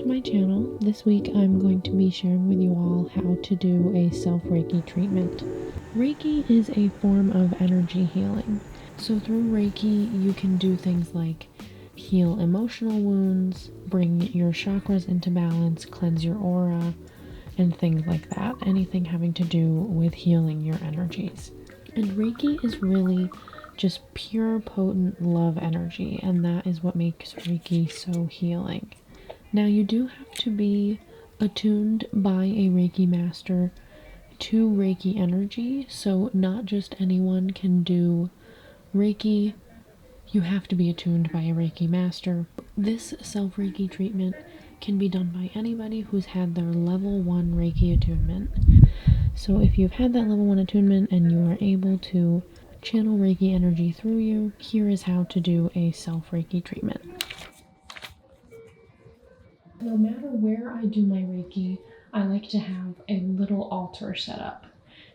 to my channel. This week I'm going to be sharing with you all how to do a Self-Reiki treatment. Reiki is a form of energy healing. So through Reiki you can do things like heal emotional wounds, bring your chakras into balance, cleanse your aura, and things like that. Anything having to do with healing your energies. And Reiki is really just pure, potent love energy, and that is what makes Reiki so healing. Now, you do have to be attuned by a Reiki master to Reiki energy, so not just anyone can do Reiki. You have to be attuned by a Reiki master. This Self-Reiki treatment can be done by anybody who's had their level 1 Reiki attunement. So if you've had that level 1 attunement and you are able to channel Reiki energy through you, here is how to do a Self-Reiki treatment. No matter where I do my Reiki, I like to have a little altar set up.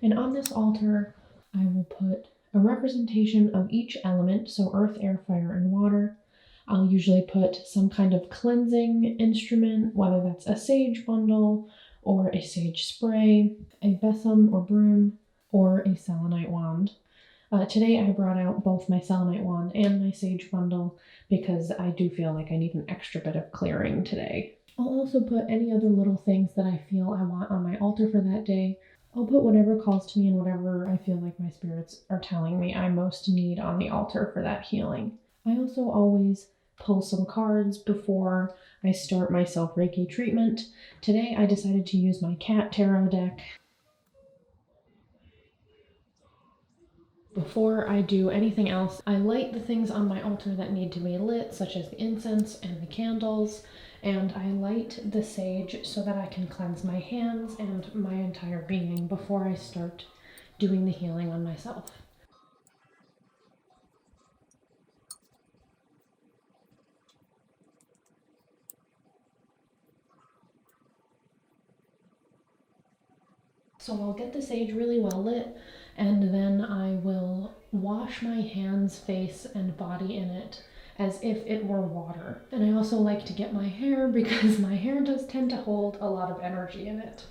And on this altar, I will put a representation of each element, so earth, air, fire, and water. I'll usually put some kind of cleansing instrument, whether that's a sage bundle or a sage spray, a besom or broom, or a selenite wand. Today I brought out both my selenite wand and my sage bundle because I do feel like I need an extra bit of clearing today. I'll also put any other little things that I feel I want on my altar for that day. I'll put whatever calls to me and whatever I feel like my spirits are telling me I most need on the altar for that healing. I also always pull some cards before I start my Self-Reiki treatment. Today I decided to use my cat tarot deck. Before I do anything else, I light the things on my altar that need to be lit, such as the incense and the candles, and I light the sage so that I can cleanse my hands and my entire being before I start doing the healing on myself. So I'll get the sage really well lit, and then I will wash my hands, face, and body in it as if it were water. And I also like to get my hair because my hair does tend to hold a lot of energy in it.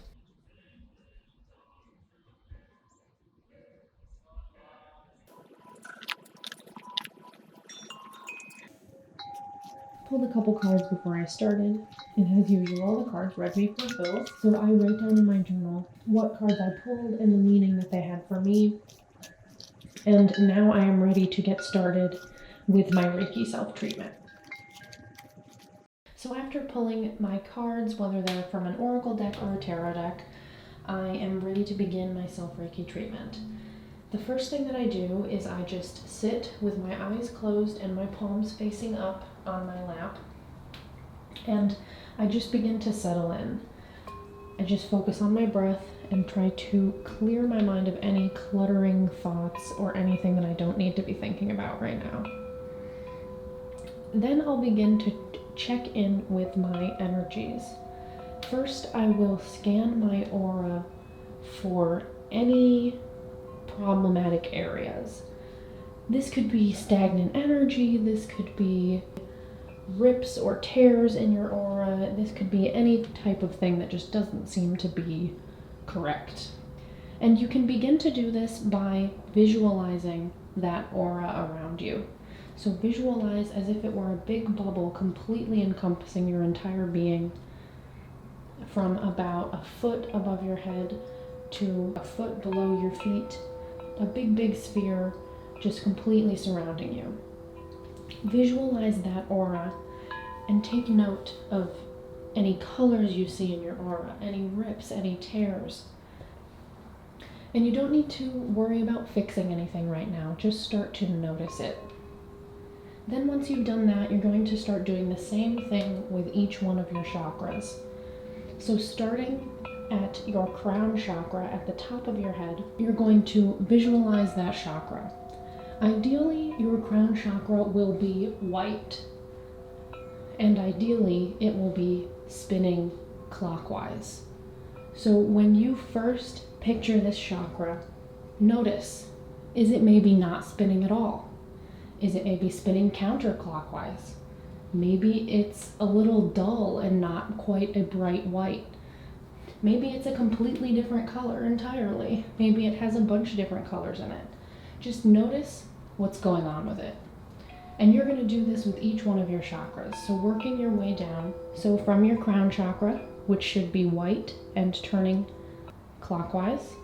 Pulled a couple cards before I started, and as usual, the cards read me for filth. So I write down in my journal what cards I pulled and the meaning that they had for me. And now I am ready to get started with my Reiki self-treatment. So after pulling my cards, whether they're from an oracle deck or a tarot deck, I am ready to begin my Self-Reiki treatment. The first thing that I do is I just sit with my eyes closed and my palms facing up on my lap, and I just begin to settle in. I just focus on my breath and try to clear my mind of any cluttering thoughts or anything that I don't need to be thinking about right now. Then I'll begin to check in with my energies. First, I will scan my aura for any problematic areas. This could be stagnant energy, this could be rips or tears in your aura, this could be any type of thing that just doesn't seem to be correct. And you can begin to do this by visualizing that aura around you. So visualize as if it were a big bubble completely encompassing your entire being from about a foot above your head to a foot below your feet. A big sphere just completely surrounding you. Visualize that aura and take note of any colors you see in your aura, any rips, any tears. And you don't need to worry about fixing anything right now, just start to notice it. Then once you've done that, you're going to start doing the same thing with each one of your chakras. So starting at your crown chakra at the top of your head, you're going to visualize that chakra. Ideally, your crown chakra will be white, and ideally it will be spinning clockwise. So when you first picture this chakra, notice, is it maybe not spinning at all? Is it maybe spinning counterclockwise? Maybe it's a little dull and not quite a bright white. Maybe it's a completely different color entirely. Maybe it has a bunch of different colors in it. Just notice what's going on with it. And you're going to do this with each one of your chakras. So working your way down. So from your crown chakra, which should be white and turning clockwise,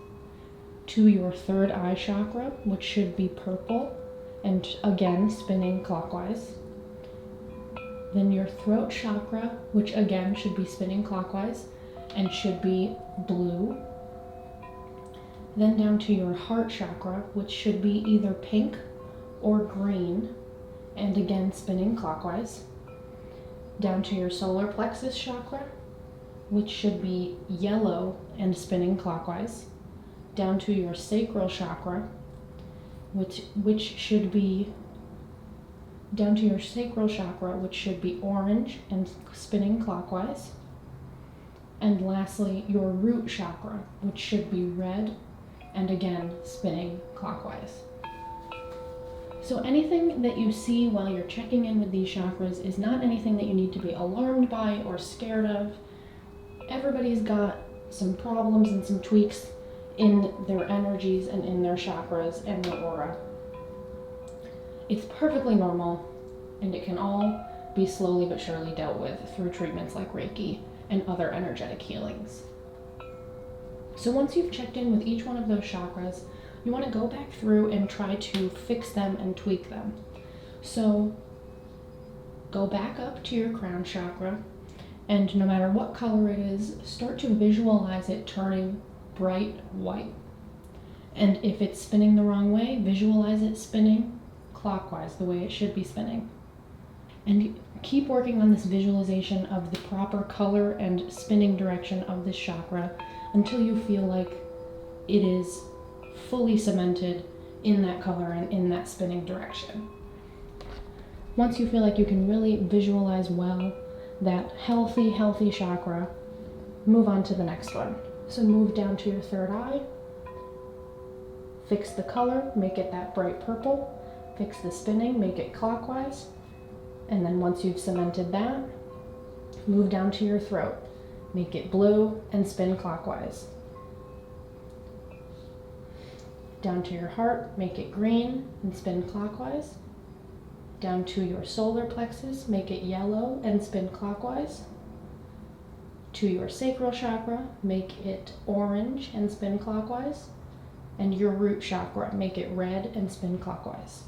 to your third eye chakra, which should be purple and again spinning clockwise. Then your throat chakra, which again should be spinning clockwise and should be blue. Then down to your heart chakra, which should be either pink or green, and again spinning clockwise. Down to your solar plexus chakra, which should be yellow and spinning clockwise. Down to your sacral chakra, which should be orange and spinning clockwise. And lastly, your root chakra, which should be red and again spinning clockwise. So anything that you see while you're checking in with these chakras is not anything that you need to be alarmed by or scared of. Everybody's got some problems and some tweaks in their energies and in their chakras and their aura. It's perfectly normal, and it can all be slowly but surely dealt with through treatments like Reiki and other energetic healings. So once you've checked in with each one of those chakras, you want to go back through and try to fix them and tweak them. So go back up to your crown chakra, and no matter what color it is, start to visualize it turning bright white. And if it's spinning the wrong way, visualize it spinning clockwise, the way it should be spinning. And keep working on this visualization of the proper color and spinning direction of this chakra until you feel like it is fully cemented in that color and in that spinning direction. Once you feel like you can really visualize well that healthy chakra, move on to the next one. So move down to your third eye, fix the color, make it that bright purple, fix the spinning, make it clockwise, and then once you've cemented that, move down to your throat, make it blue and spin clockwise. Down to your heart, make it green and spin clockwise. Down to your solar plexus, make it yellow and spin clockwise. To your sacral chakra, make it orange and spin clockwise. And your root chakra, make it red and spin clockwise.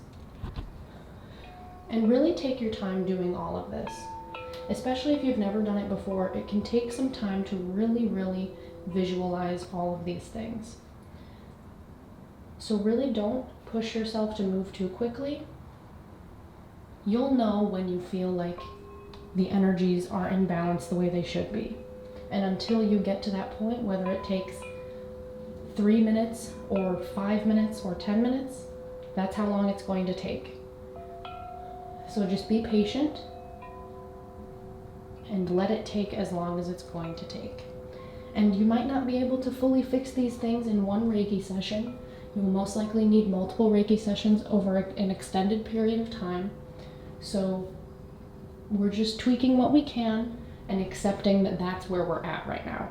And really take your time doing all of this. Especially if you've never done it before, it can take some time to really visualize all of these things. So really don't push yourself to move too quickly. You'll know when you feel like the energies are in balance the way they should be. And until you get to that point, whether it takes 3 minutes or 5 minutes or 10 minutes, that's how long it's going to take. So just be patient and let it take as long as it's going to take. And you might not be able to fully fix these things in one Reiki session. You will most likely need multiple Reiki sessions over an extended period of time. So we're just tweaking what we can and accepting that that's where we're at right now.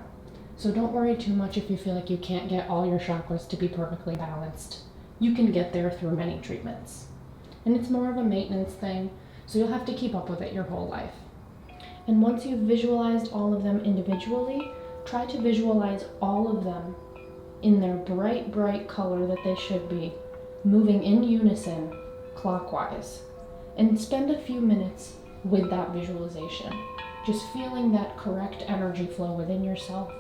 So don't worry too much if you feel like you can't get all your chakras to be perfectly balanced. You can get there through many treatments. And it's more of a maintenance thing, so you'll have to keep up with it your whole life. And once you've visualized all of them individually, try to visualize all of them in their bright color that they should be, moving in unison, clockwise. And spend a few minutes with that visualization, just feeling that correct energy flow within yourself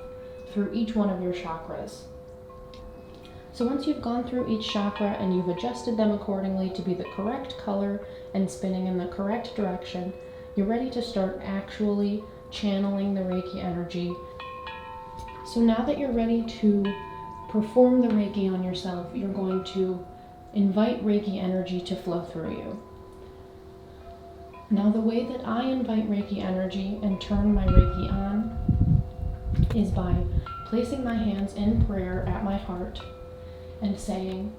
through each one of your chakras. So once you've gone through each chakra and you've adjusted them accordingly to be the correct color and spinning in the correct direction, you're ready to start actually channeling the Reiki energy. So now that you're ready to perform the Reiki on yourself, you're going to invite Reiki energy to flow through you. Now the way that I invite Reiki energy and turn my Reiki on is by placing my hands in prayer at my heart and saying,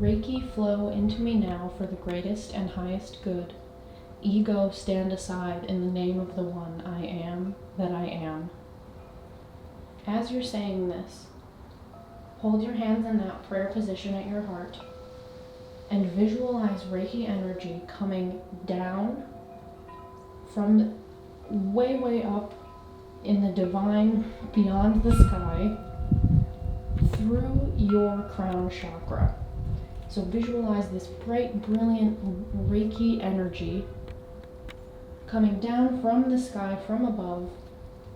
Reiki flow into me now for the greatest and highest good. ego stand aside in the name of the one I am that I am. As you're saying this, hold your hands in that prayer position at your heart and visualize Reiki energy coming down from way, way up in the divine beyond the sky through your crown chakra. So visualize this bright, brilliant Reiki energy coming down from the sky, from above,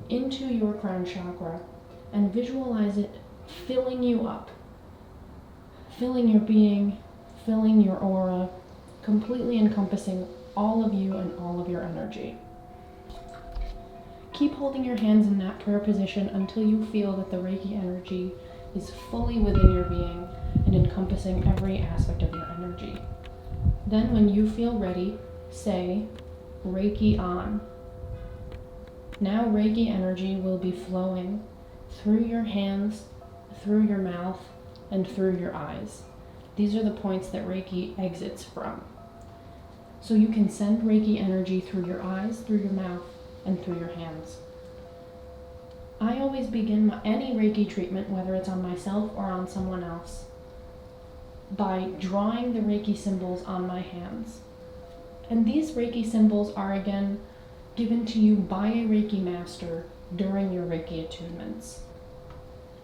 into your crown chakra, and visualize it filling you up, filling your being, filling your aura, completely encompassing all of you and all of your energy. Keep holding your hands in that prayer position until you feel that the Reiki energy is fully within your being and encompassing every aspect of your energy. Then when you feel ready, say, Reiki on. Now Reiki energy will be flowing through your hands, through your mouth, and through your eyes. These are the points that Reiki exits from. So you can send Reiki energy through your eyes, through your mouth, and through your hands. I always begin any Reiki treatment, whether it's on myself or on someone else, by drawing the Reiki symbols on my hands. And these Reiki symbols are again given to you by a Reiki master during your Reiki attunements.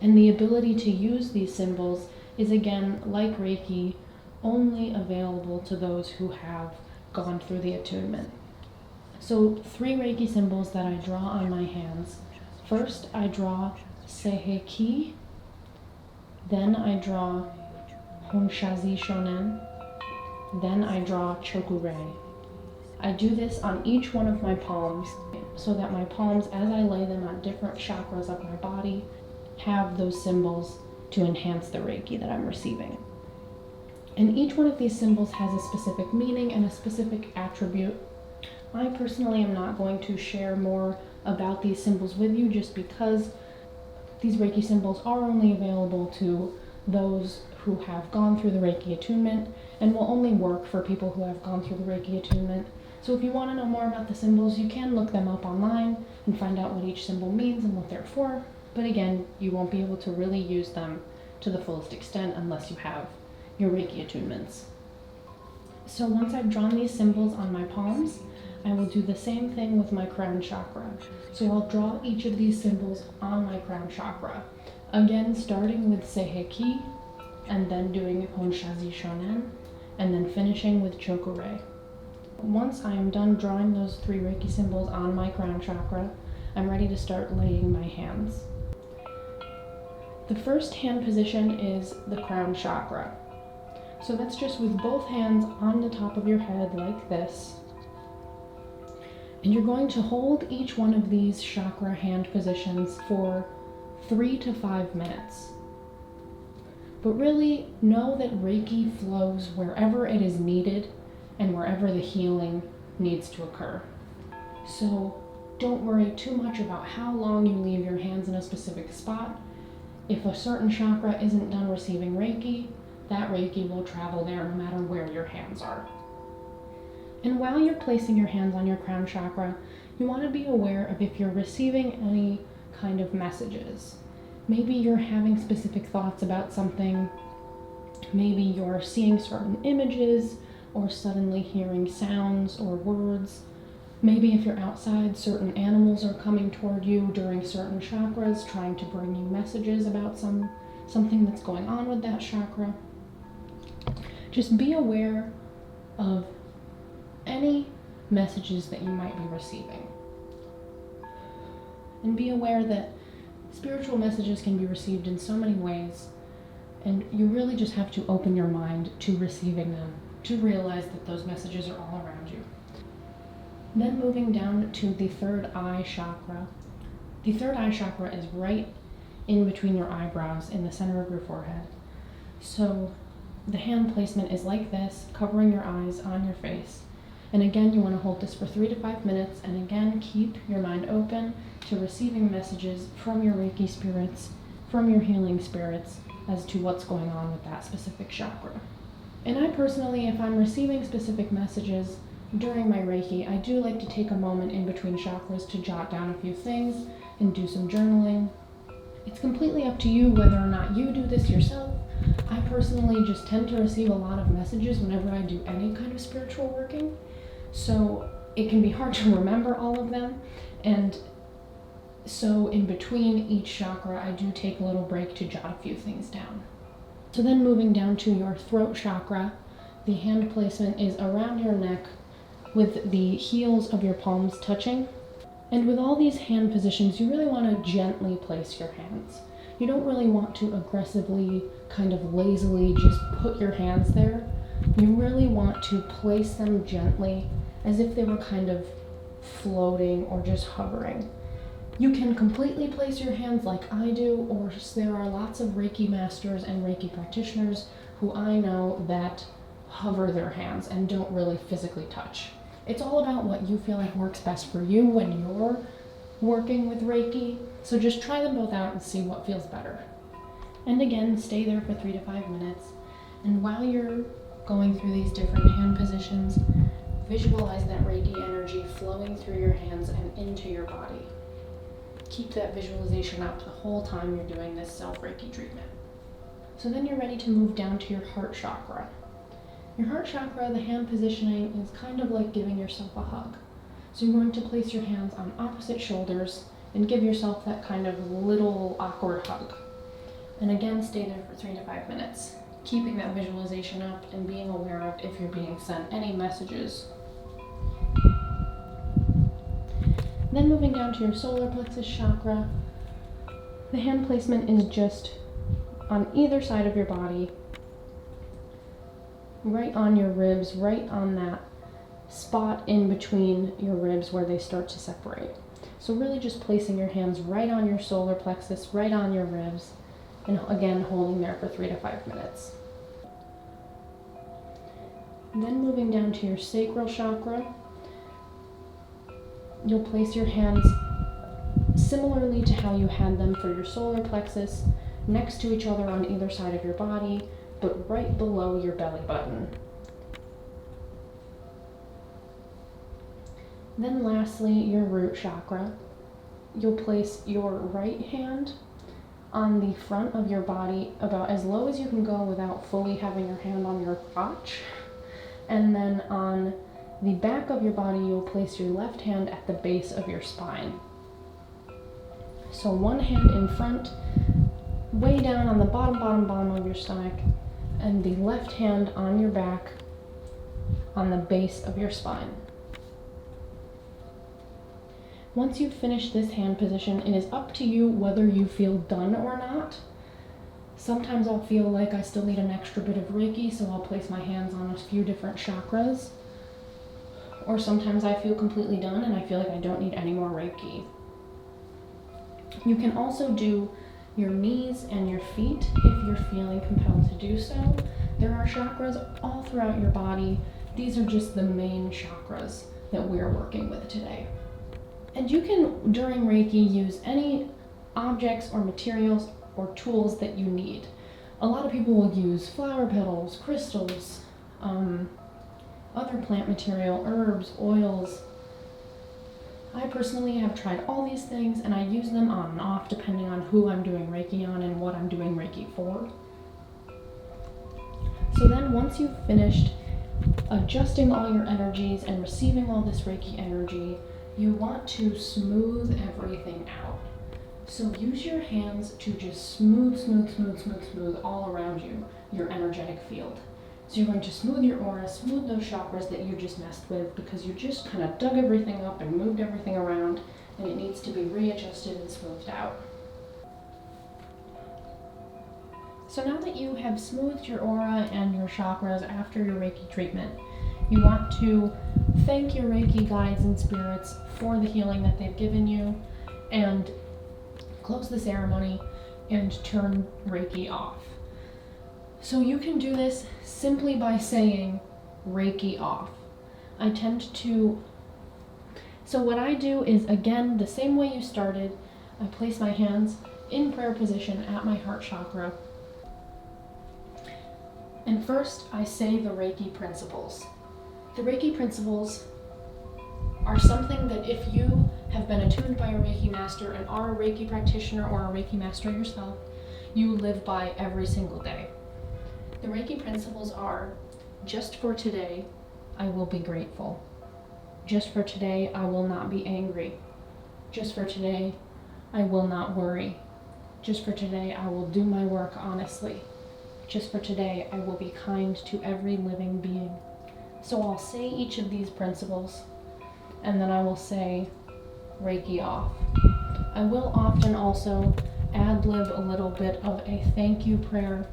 And the ability to use these symbols is again, like Reiki, only available to those who have gone through the attunement. So 3 Reiki symbols that I draw on my hands. First, I draw Seiheki, then I draw Honshazi Shonen, then I draw Chokure. I do this on each one of my palms so that my palms, as I lay them on different chakras of my body, have those symbols to enhance the Reiki that I'm receiving. And each one of these symbols has a specific meaning and a specific attribute. I personally am not going to share more about these symbols with you just because these Reiki symbols are only available to those who have gone through the Reiki attunement and will only work for people who have gone through the Reiki attunement. So if you want to know more about the symbols, you can look them up online and find out what each symbol means and what they're for. But again, you won't be able to really use them to the fullest extent unless you have your Reiki attunements. So once I've drawn these symbols on my palms, I will do the same thing with my crown chakra. So I'll draw each of these symbols on my crown chakra. Again, starting with Seiheki, and then doing Honshazi Shonen, and then finishing with Chokure. Once I am done drawing those 3 Reiki symbols on my crown chakra, I'm ready to start laying my hands. The first hand position is the crown chakra. So that's just with both hands on the top of your head like this. And you're going to hold each one of these chakra hand positions for 3 to 5 minutes. But really know that Reiki flows wherever it is needed and wherever the healing needs to occur. So don't worry too much about how long you leave your hands in a specific spot. If a certain chakra isn't done receiving Reiki, that Reiki will travel there no matter where your hands are. And while you're placing your hands on your crown chakra, you want to be aware of if you're receiving any kind of messages. Maybe you're having specific thoughts about something. Maybe you're seeing certain images or suddenly hearing sounds or words. Maybe if you're outside, certain animals are coming toward you during certain chakras, trying to bring you messages about something that's going on with that chakra. Just be aware of any messages that you might be receiving. And be aware that spiritual messages can be received in so many ways, and you really just have to open your mind to receiving them, to realize that those messages are all around you. Then moving down to the third eye chakra. The third eye chakra is right in between your eyebrows in the center of your forehead. So the hand placement is like this, covering your eyes on your face. And again, you want to hold this for 3 to 5 minutes, and again, keep your mind open to receiving messages from your Reiki spirits, from your healing spirits, as to what's going on with that specific chakra. And I personally, if I'm receiving specific messages, during my Reiki, I do like to take a moment in between chakras to jot down a few things and do some journaling. It's completely up to you whether or not you do this yourself. I personally just tend to receive a lot of messages whenever I do any kind of spiritual working, so it can be hard to remember all of them, and so in between each chakra, I do take a little break to jot a few things down. So then moving down to your throat chakra, the hand placement is around your neck with the heels of your palms touching. And with all these hand positions, you really want to gently place your hands. You don't really want to aggressively, kind of lazily just put your hands there. You really want to place them gently, as if they were kind of floating or just hovering. You can completely place your hands like I do, or there are lots of Reiki masters and Reiki practitioners who I know that hover their hands and don't really physically touch. It's all about what you feel like works best for you when you're working with Reiki, so just try them both out and see what feels better. And again, stay there for 3 to 5 minutes, and while you're going through these different hand positions, visualize that Reiki energy flowing through your hands and into your body. Keep that visualization up the whole time you're doing this Self-Reiki treatment. So then you're ready to move down to your heart chakra. Your heart chakra, the hand positioning is kind of like giving yourself a hug. So you're going to place your hands on opposite shoulders and give yourself that kind of little awkward hug. And again, stay there for 3 to 5 minutes, keeping that visualization up and being aware of if you're being sent any messages. Then moving down to your solar plexus chakra, the hand placement is just on either side of your body, right on your ribs, right on that spot in between your ribs where they start to separate. So really just placing your hands right on your solar plexus, right on your ribs, and again holding there for 3 to 5 minutes. And then moving down to your sacral chakra, you'll place your hands similarly to how you had them for your solar plexus, next to each other on either side of your body, but right below your belly button. Then lastly, your root chakra. You'll place your right hand on the front of your body about as low as you can go without fully having your hand on your crotch. And then on the back of your body, you'll place your left hand at the base of your spine. So one hand in front, way down on the bottom of your stomach, and the left hand on your back on the base of your spine. Once you've finished this hand position, it is up to you whether you feel done or not. Sometimes I'll feel like I still need an extra bit of Reiki, so I'll place my hands on a few different chakras. Or sometimes I feel completely done and I feel like I don't need any more Reiki. You can also do your knees and your feet if you're feeling compelled to do so. There are chakras all throughout your body. These are just the main chakras that we're working with today. And you can, during Reiki, use any objects or materials or tools that you need. A lot of people will use flower petals, crystals, other plant material, herbs, oils. I personally have tried all these things and I use them on and off depending on who I'm doing Reiki on and what I'm doing Reiki for. So then once you've finished adjusting all your energies and receiving all this Reiki energy, you want to smooth everything out. So use your hands to just smooth all around you, your energetic field. So you're going to smooth your aura, smooth those chakras that you just messed with because you just kind of dug everything up and moved everything around, and it needs to be readjusted and smoothed out. So now that you have smoothed your aura and your chakras after your Reiki treatment, you want to thank your Reiki guides and spirits for the healing that they've given you, and close the ceremony and turn Reiki off. So you can do this simply by saying Reiki off. So what I do is, again, the same way you started. I place my hands in prayer position at my heart chakra. And first I say the Reiki principles. The Reiki principles are something that if you have been attuned by a Reiki master and are a Reiki practitioner or a Reiki master yourself, you live by every single day. The Reiki principles are, just for today, I will be grateful. Just for today, I will not be angry. Just for today, I will not worry. Just for today, I will do my work honestly. Just for today, I will be kind to every living being. So I'll say each of these principles, and then I will say Reiki off. I will often also ad-lib a little bit of a thank you prayer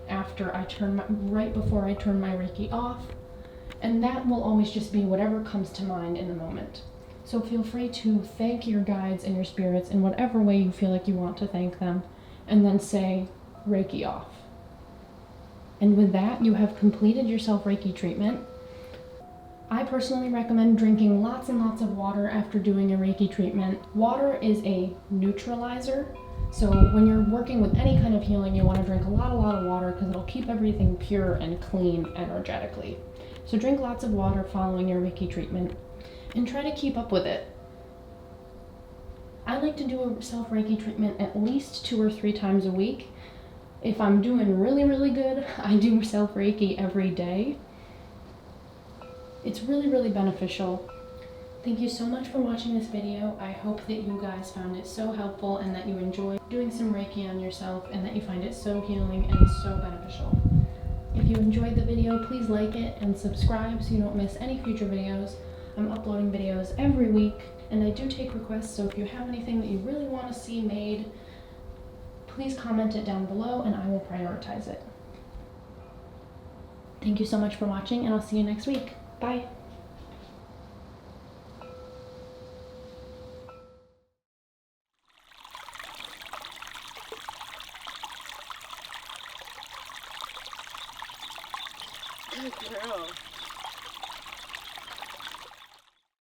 right before I turn my Reiki off, and that will always just be whatever comes to mind in the moment. So feel free to thank your guides and your spirits in whatever way you feel like you want to thank them, and then say Reiki off. And with that, you have completed your Self-Reiki treatment. I personally recommend drinking lots and lots of water after doing a Reiki treatment. Water is a neutralizer, so when you're working with any kind of healing, you want to drink a lot of water because it'll keep everything pure and clean energetically. So drink lots of water following your Reiki treatment and try to keep up with it. I like to do a Self-Reiki treatment at least 2 or 3 times a week. If I'm doing really good, I do Self-Reiki every day. It's really beneficial. Thank you so much for watching this video. I hope that you guys found it so helpful and that you enjoy doing some Reiki on yourself and that you find it so healing and so beneficial. If you enjoyed the video, please like it and subscribe so you don't miss any future videos. I'm uploading videos every week, and I do take requests, so if you have anything that you really want to see made, please comment it down below and I will prioritize it. Thank you so much for watching, and I'll see you next week. Bye. Good girl.